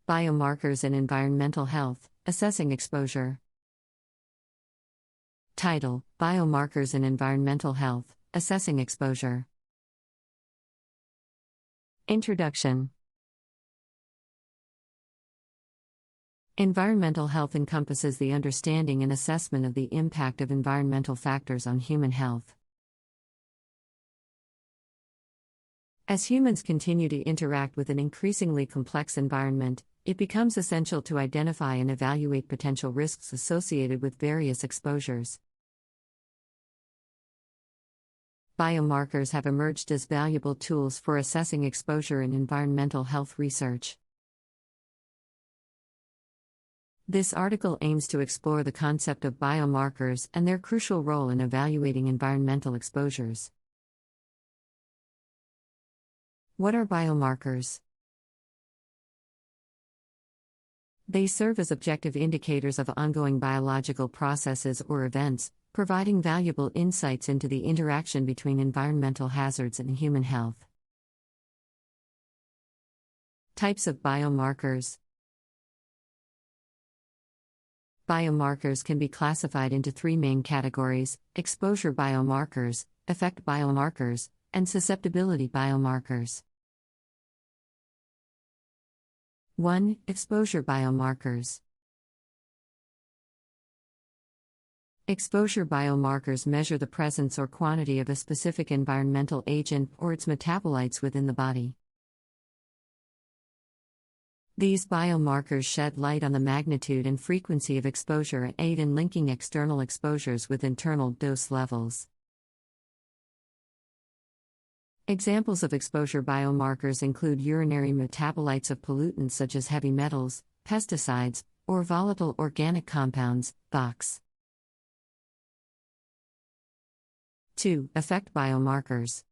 Biomarkers in Environmental Health, Assessing Exposure. Title: Biomarkers in Environmental Health, Assessing Exposure. Introduction. Environmental health encompasses the understanding and assessment of the impact of environmental factors on human health. As humans continue to interact with an increasingly complex environment, it becomes essential to identify and evaluate potential risks associated with various exposures. Biomarkers have emerged as valuable tools for assessing exposure in environmental health research. This article aims to explore the concept of biomarkers and their crucial role in evaluating environmental exposures. What are biomarkers? They serve as objective indicators of ongoing biological processes or events, providing valuable insights into the interaction between environmental hazards and human health. Types of biomarkers. Biomarkers can be classified into three main categories: exposure biomarkers, effect biomarkers, and susceptibility biomarkers. 1. Exposure biomarkers. Exposure biomarkers measure the presence or quantity of a specific environmental agent or its metabolites within the body. These biomarkers shed light on the magnitude and frequency of exposure and aid in linking external exposures with internal dose levels. Examples of exposure biomarkers include urinary metabolites of pollutants such as heavy metals, pesticides, or volatile organic compounds, VOCs. 2. Effect biomarkers.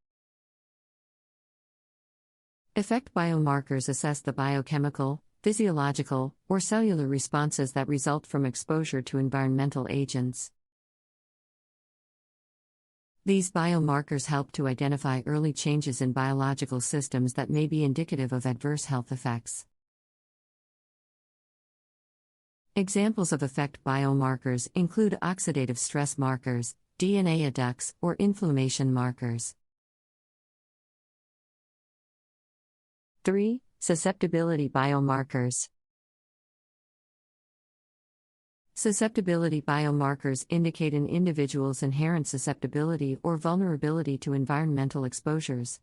Effect biomarkers assess the biochemical, physiological, or cellular responses that result from exposure to environmental agents. These biomarkers help to identify early changes in biological systems that may be indicative of adverse health effects. Examples of effect biomarkers include oxidative stress markers, DNA adducts, or inflammation markers. 3. Susceptibility biomarkers. Susceptibility biomarkers indicate an individual's inherent susceptibility or vulnerability to environmental exposures.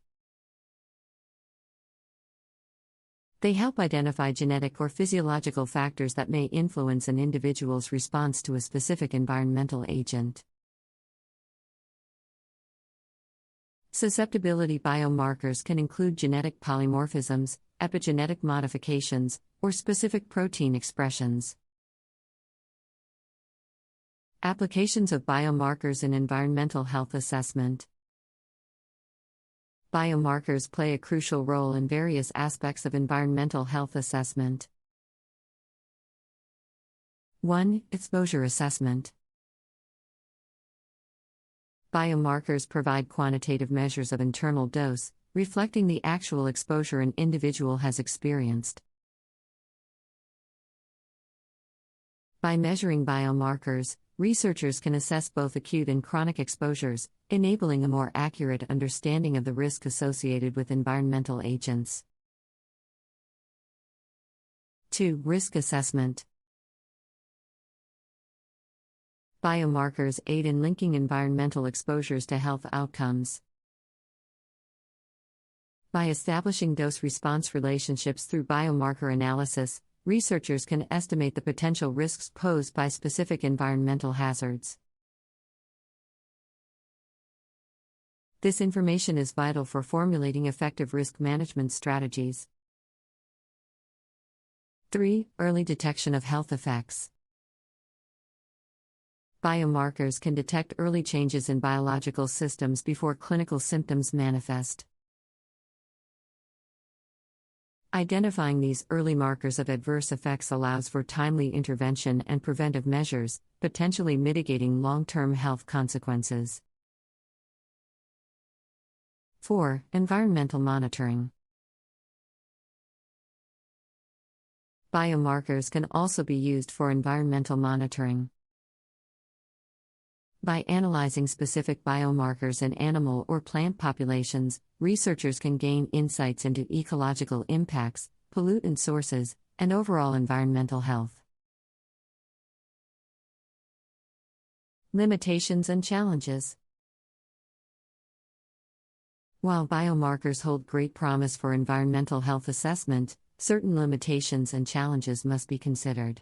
They help identify genetic or physiological factors that may influence an individual's response to a specific environmental agent. Susceptibility biomarkers can include genetic polymorphisms, epigenetic modifications, or specific protein expressions. Applications of biomarkers in environmental health assessment. Biomarkers play a crucial role in various aspects of environmental health assessment. 1. Exposure assessment. Biomarkers provide quantitative measures of internal dose, reflecting the actual exposure an individual has experienced. By measuring biomarkers, researchers can assess both acute and chronic exposures, enabling a more accurate understanding of the risk associated with environmental agents. 2. Risk assessment. Biomarkers aid in linking environmental exposures to health outcomes. By establishing dose-response relationships through biomarker analysis, researchers can estimate the potential risks posed by specific environmental hazards. This information is vital for formulating effective risk management strategies. 3. Early detection of health effects. Biomarkers can detect early changes in biological systems before clinical symptoms manifest. Identifying these early markers of adverse effects allows for timely intervention and preventive measures, potentially mitigating long-term health consequences. 4. Environmental monitoring. Biomarkers can also be used for environmental monitoring. By analyzing specific biomarkers in animal or plant populations, researchers can gain insights into ecological impacts, pollutant sources, and overall environmental health. Limitations and challenges. While biomarkers hold great promise for environmental health assessment, certain limitations and challenges must be considered.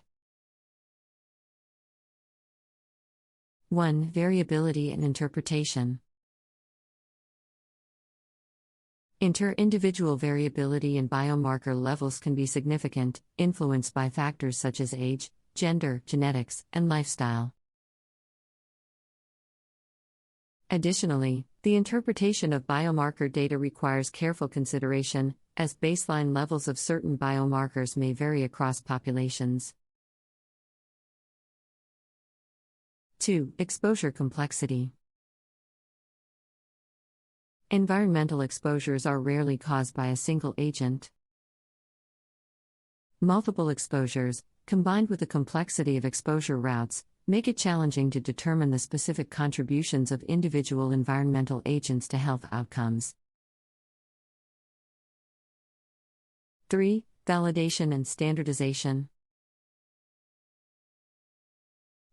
1. Variability and interpretation. Inter-individual variability in biomarker levels can be significant, influenced by factors such as age, gender, genetics, and lifestyle. Additionally, the interpretation of biomarker data requires careful consideration, as baseline levels of certain biomarkers may vary across populations. 2. Exposure complexity. Environmental exposures are rarely caused by a single agent. Multiple exposures, combined with the complexity of exposure routes, make it challenging to determine the specific contributions of individual environmental agents to health outcomes. 3. Validation and standardization.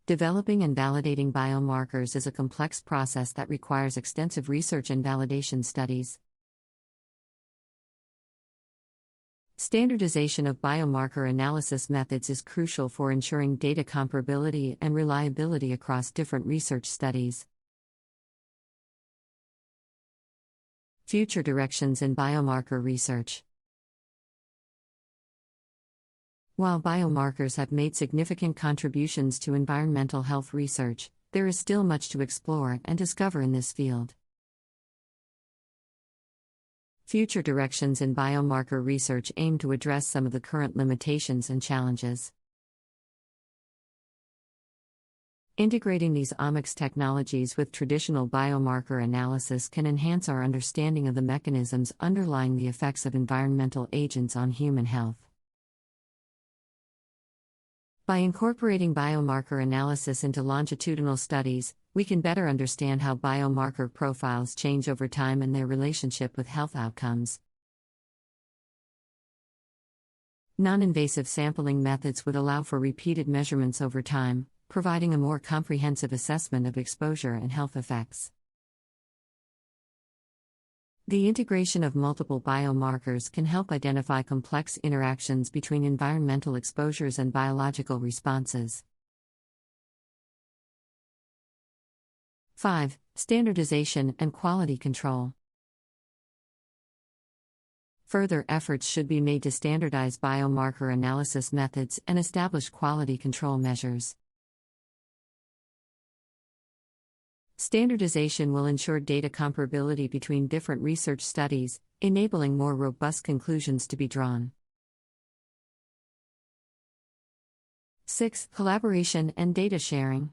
Developing and validating biomarkers is a complex process that requires extensive research and validation studies. Standardization of biomarker analysis methods is crucial for ensuring data comparability and reliability across different research studies. Future directions in biomarker research. While biomarkers have made significant contributions to environmental health research, there is still much to explore and discover in this field. Future directions in biomarker research aim to address some of the current limitations and challenges. Integrating these omics technologies with traditional biomarker analysis can enhance our understanding of the mechanisms underlying the effects of environmental agents on human health. By incorporating biomarker analysis into longitudinal studies, we can better understand how biomarker profiles change over time and their relationship with health outcomes. Non-invasive sampling methods would allow for repeated measurements over time, providing a more comprehensive assessment of exposure and health effects. The integration of multiple biomarkers can help identify complex interactions between environmental exposures and biological responses. 5. Standardization and quality control. Further efforts should be made to standardize biomarker analysis methods and establish quality control measures. Standardization will ensure data comparability between different research studies, enabling more robust conclusions to be drawn. 6. Collaboration and data sharing.